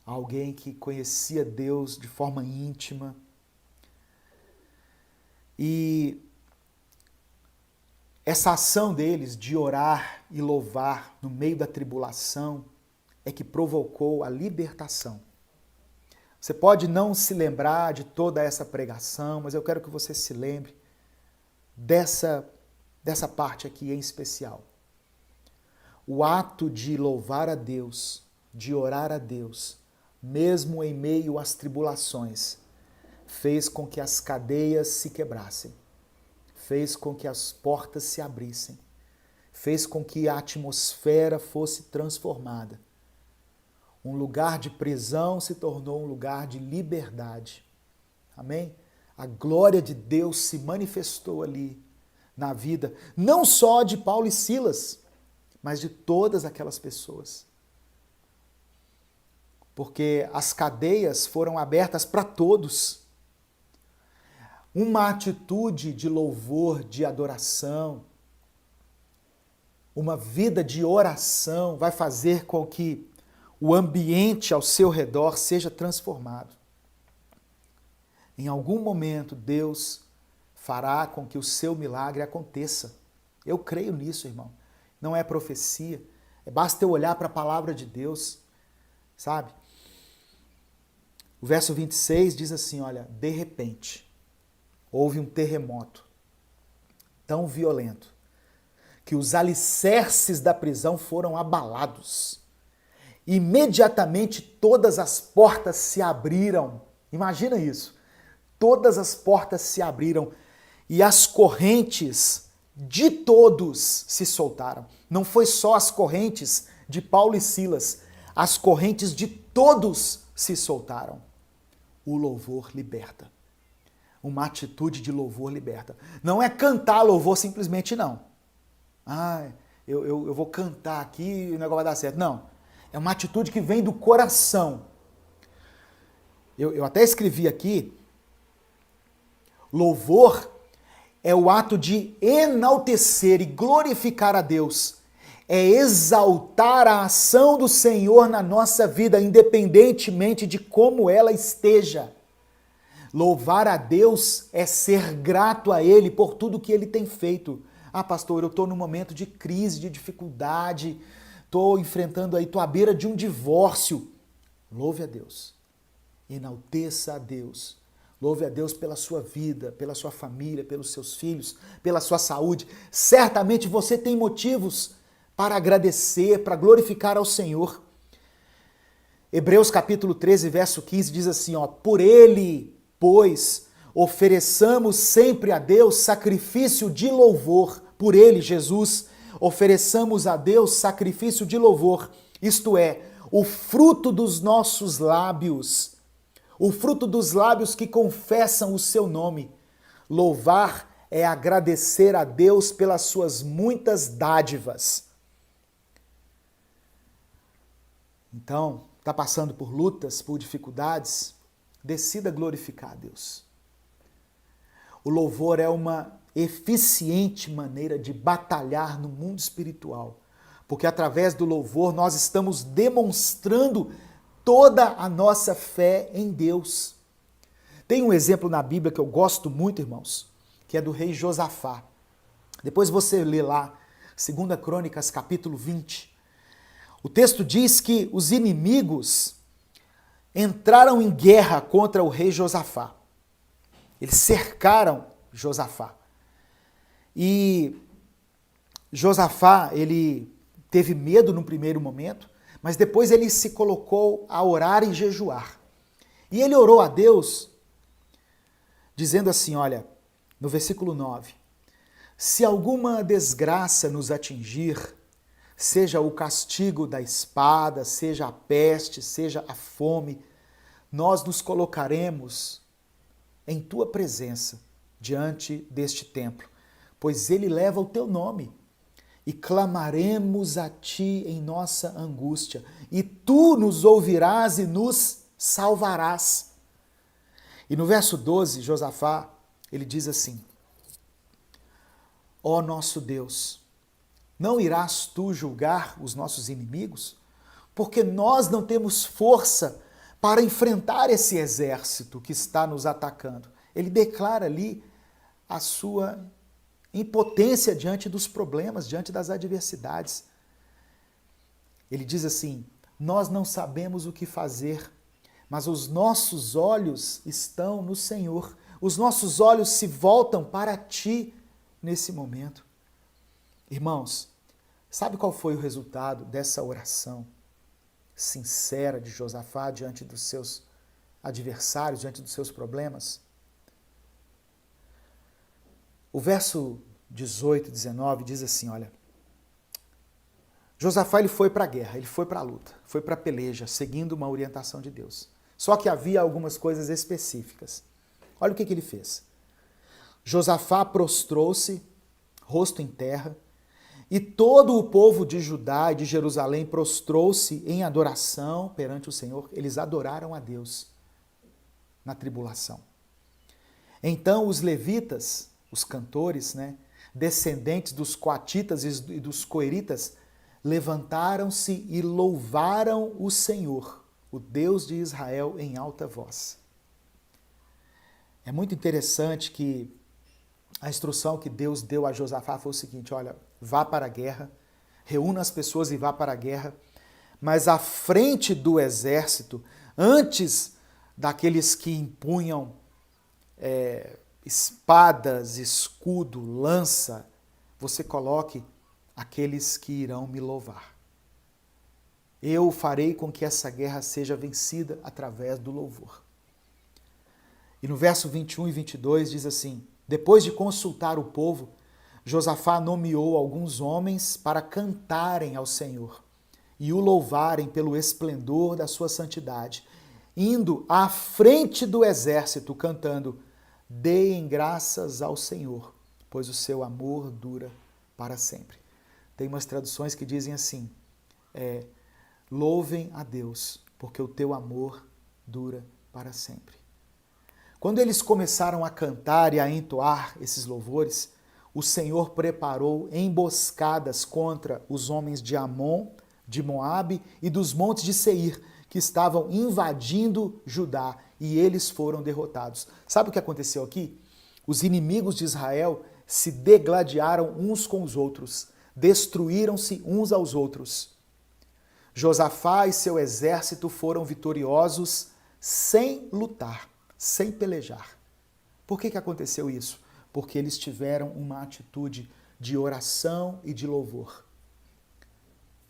alguém que conhecia Deus de forma íntima. E essa ação deles de orar e louvar no meio da tribulação é que provocou a libertação. Você pode não se lembrar de toda essa pregação, mas eu quero que você se lembre dessa parte aqui em especial. O ato de louvar a Deus, de orar a Deus, mesmo em meio às tribulações, fez com que as cadeias se quebrassem, fez com que as portas se abrissem, fez com que a atmosfera fosse transformada. Um lugar de prisão se tornou um lugar de liberdade. Amém? A glória de Deus se manifestou ali na vida, não só de Paulo e Silas, mas de todas aquelas pessoas. Porque as cadeias foram abertas para todos. Uma atitude de louvor, de adoração, uma vida de oração vai fazer com que o ambiente ao seu redor seja transformado. Em algum momento, Deus fará com que o seu milagre aconteça. Eu creio nisso, irmão. Não é profecia. Basta eu olhar para a palavra de Deus, sabe? O verso 26 diz assim, olha, de repente, houve um terremoto tão violento que os alicerces da prisão foram abalados. Imediatamente todas as portas se abriram. Imagina isso. Todas as portas se abriram e as correntes de todos se soltaram. Não foi só as correntes de Paulo e Silas, as correntes de todos se soltaram. O louvor liberta. Uma atitude de louvor liberta. Não é cantar louvor simplesmente, não. Eu vou cantar aqui e o negócio vai dar certo. Não. É uma atitude que vem do coração. Eu até escrevi aqui, Louvor é o ato de enaltecer e glorificar a Deus. É exaltar a ação do Senhor na nossa vida, independentemente de como ela esteja. Louvar a Deus é ser grato a Ele por tudo que Ele tem feito. Ah, pastor, eu estou num momento de crise, de dificuldade, estou enfrentando aí, estou à beira de um divórcio. Louve a Deus, enalteça a Deus. Louve a Deus pela sua vida, pela sua família, pelos seus filhos, pela sua saúde. Certamente você tem motivos para agradecer, para glorificar ao Senhor. Hebreus capítulo 13, verso 15 diz assim, ó, por Ele, pois, ofereçamos sempre a Deus sacrifício de louvor. Por Ele, Jesus, ofereçamos a Deus sacrifício de louvor, isto é, o fruto dos nossos lábios, o fruto dos lábios que confessam o seu nome. Louvar é agradecer a Deus pelas suas muitas dádivas. Então, está passando por lutas, por dificuldades, decida glorificar a Deus. O louvor é uma eficiente maneira de batalhar no mundo espiritual, porque através do louvor nós estamos demonstrando toda a nossa fé em Deus. Tem um exemplo na Bíblia que eu gosto muito, irmãos, que é do rei Josafá. Depois você lê lá, 2 Crônicas, capítulo 20. O texto diz que os inimigos entraram em guerra contra o rei Josafá. Eles cercaram Josafá. E Josafá, ele teve medo no primeiro momento, mas depois ele se colocou a orar e jejuar. E ele orou a Deus, dizendo assim, olha, no versículo 9, se alguma desgraça nos atingir, seja o castigo da espada, seja a peste, seja a fome, nós nos colocaremos em tua presença diante deste templo, pois ele leva o teu nome, e clamaremos a ti em nossa angústia, e tu nos ouvirás e nos salvarás. E no verso 12, Josafá, ele diz assim, ó nosso Deus, não irás tu julgar os nossos inimigos? Porque nós não temos força para enfrentar esse exército que está nos atacando. Ele declara ali a sua impotência diante dos problemas, diante das adversidades. Ele diz assim, nós não sabemos o que fazer, mas os nossos olhos estão no Senhor. Os nossos olhos se voltam para ti nesse momento. Irmãos, sabe qual foi o resultado dessa oração sincera de Josafá diante dos seus adversários, diante dos seus problemas? O verso 18 e 19 diz assim, olha, Josafá ele foi para a guerra, ele foi para a luta, foi para a peleja, seguindo uma orientação de Deus. Só que havia algumas coisas específicas. Olha o que ele fez. Josafá prostrou-se, rosto em terra, e todo o povo de Judá e de Jerusalém prostrou-se em adoração perante o Senhor. Eles adoraram a Deus na tribulação. Então os levitas, os cantores, descendentes dos coatitas e dos coeritas, levantaram-se e louvaram o Senhor, o Deus de Israel, em alta voz. É muito interessante que a instrução que Deus deu a Josafá foi o seguinte, olha, vá para a guerra, reúna as pessoas e vá para a guerra, mas à frente do exército, antes daqueles que empunham espadas, escudo, lança, você coloque aqueles que irão me louvar. Eu farei com que essa guerra seja vencida através do louvor. E no verso 21 e 22 diz assim, depois de consultar o povo, Josafá nomeou alguns homens para cantarem ao Senhor e o louvarem pelo esplendor da sua santidade, indo à frente do exército cantando, deem graças ao Senhor, pois o seu amor dura para sempre. Tem umas traduções que dizem assim, louvem a Deus, porque o teu amor dura para sempre. Quando eles começaram a cantar e a entoar esses louvores, o Senhor preparou emboscadas contra os homens de Amon, de Moabe e dos montes de Seir, que estavam invadindo Judá, e eles foram derrotados. Sabe o que aconteceu aqui? Os inimigos de Israel se degladiaram uns com os outros, destruíram-se uns aos outros. Josafá e seu exército foram vitoriosos sem lutar, sem pelejar. Por que aconteceu isso? Porque eles tiveram uma atitude de oração e de louvor.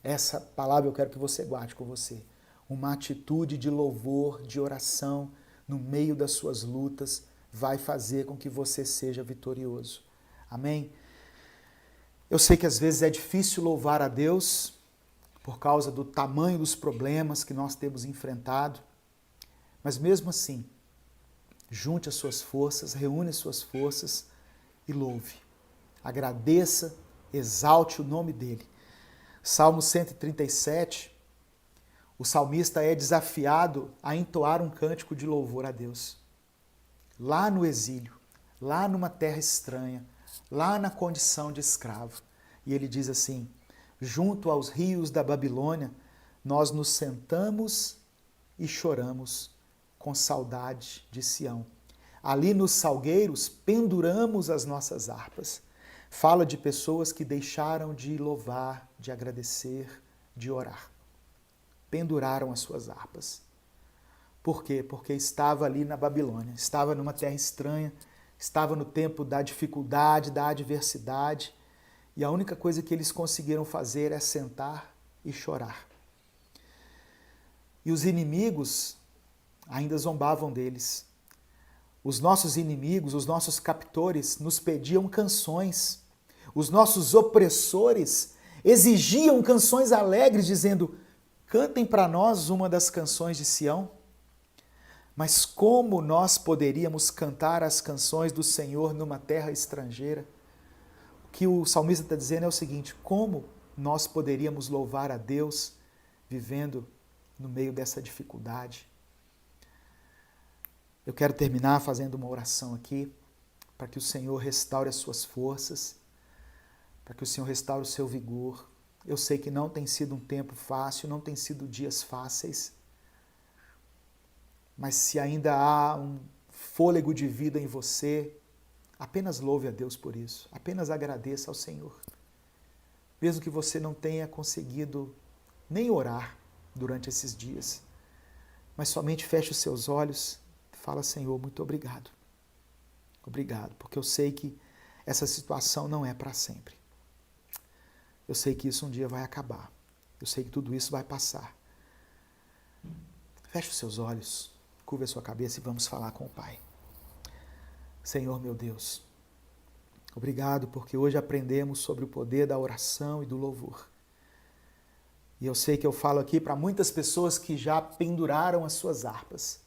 Essa palavra eu quero que você guarde com você. Uma atitude de louvor, de oração, no meio das suas lutas, vai fazer com que você seja vitorioso. Amém? Eu sei que às vezes é difícil louvar a Deus por causa do tamanho dos problemas que nós temos enfrentado, mas mesmo assim, junte as suas forças, reúne as suas forças e louve. Agradeça, exalte o nome dele. Salmo 137, o salmista é desafiado a entoar um cântico de louvor a Deus. Lá no exílio, lá numa terra estranha, lá na condição de escravo. E ele diz assim: junto aos rios da Babilônia, nós nos sentamos e choramos com saudade de Sião. Ali nos salgueiros penduramos as nossas harpas. Fala de pessoas que deixaram de louvar, de agradecer, de orar. Penduraram as suas harpas. Por quê? Porque estava ali na Babilônia, estava numa terra estranha, estava no tempo da dificuldade, da adversidade, e a única coisa que eles conseguiram fazer é sentar e chorar. E os inimigos ainda zombavam deles. Os nossos inimigos, os nossos captores, nos pediam canções. Os nossos opressores exigiam canções alegres, dizendo: cantem para nós uma das canções de Sião. Mas como nós poderíamos cantar as canções do Senhor numa terra estrangeira? O que o salmista está dizendo é o seguinte: como nós poderíamos louvar a Deus vivendo no meio dessa dificuldade? Eu quero terminar fazendo uma oração aqui, para que o Senhor restaure as suas forças, para que o Senhor restaure o seu vigor. Eu sei que não tem sido um tempo fácil, não tem sido dias fáceis, mas se ainda há um fôlego de vida em você, apenas louve a Deus por isso, apenas agradeça ao Senhor. Mesmo que você não tenha conseguido nem orar durante esses dias, mas somente feche os seus olhos e fala: Senhor, muito obrigado. Obrigado, porque eu sei que essa situação não é para sempre. Eu sei que isso um dia vai acabar. Eu sei que tudo isso vai passar. Feche os seus olhos, curva a sua cabeça e vamos falar com o Pai. Senhor meu Deus, obrigado porque hoje aprendemos sobre o poder da oração e do louvor. E eu sei que eu falo aqui para muitas pessoas que já penduraram as suas harpas,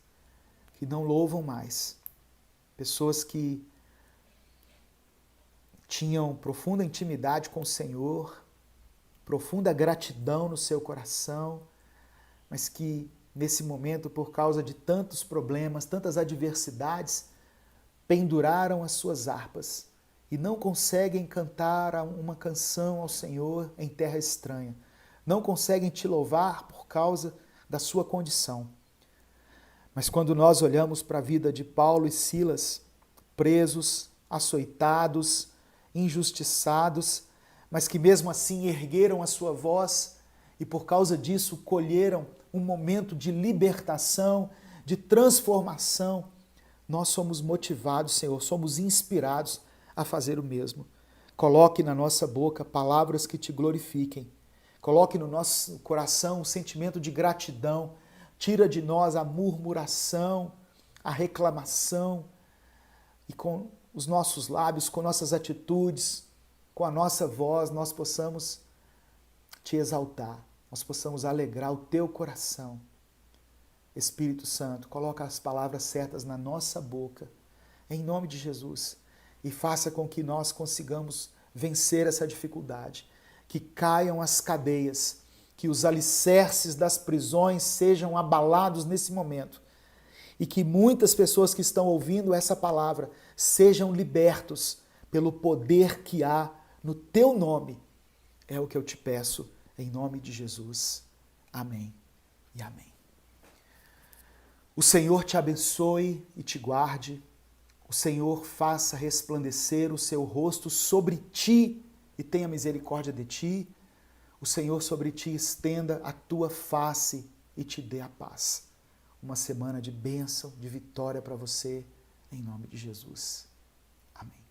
que não louvam mais. Pessoas que tinham profunda intimidade com o Senhor, profunda gratidão no seu coração, mas que nesse momento, por causa de tantos problemas, tantas adversidades, penduraram as suas harpas e não conseguem cantar uma canção ao Senhor em terra estranha. Não conseguem te louvar por causa da sua condição. Mas quando nós olhamos para a vida de Paulo e Silas, presos, açoitados, injustiçados, mas que mesmo assim ergueram a sua voz e por causa disso colheram um momento de libertação, de transformação, nós somos motivados, Senhor, somos inspirados a fazer o mesmo. Coloque na nossa boca palavras que te glorifiquem. Coloque no nosso coração um sentimento de gratidão. Tira de nós a murmuração, a reclamação. E com os nossos lábios, com nossas atitudes, com a nossa voz, nós possamos te exaltar. Nós possamos alegrar o teu coração. Espírito Santo, coloca as palavras certas na nossa boca, em nome de Jesus, e faça com que nós consigamos vencer essa dificuldade, que caiam as cadeias, que os alicerces das prisões sejam abalados nesse momento e que muitas pessoas que estão ouvindo essa palavra sejam libertos pelo poder que há no teu nome. É o que eu te peço, em nome de Jesus. Amém e amém. O Senhor te abençoe e te guarde. O Senhor faça resplandecer o seu rosto sobre ti e tenha misericórdia de ti. O Senhor sobre ti estenda a tua face e te dê a paz. Uma semana de bênção, de vitória para você, em nome de Jesus. Amém.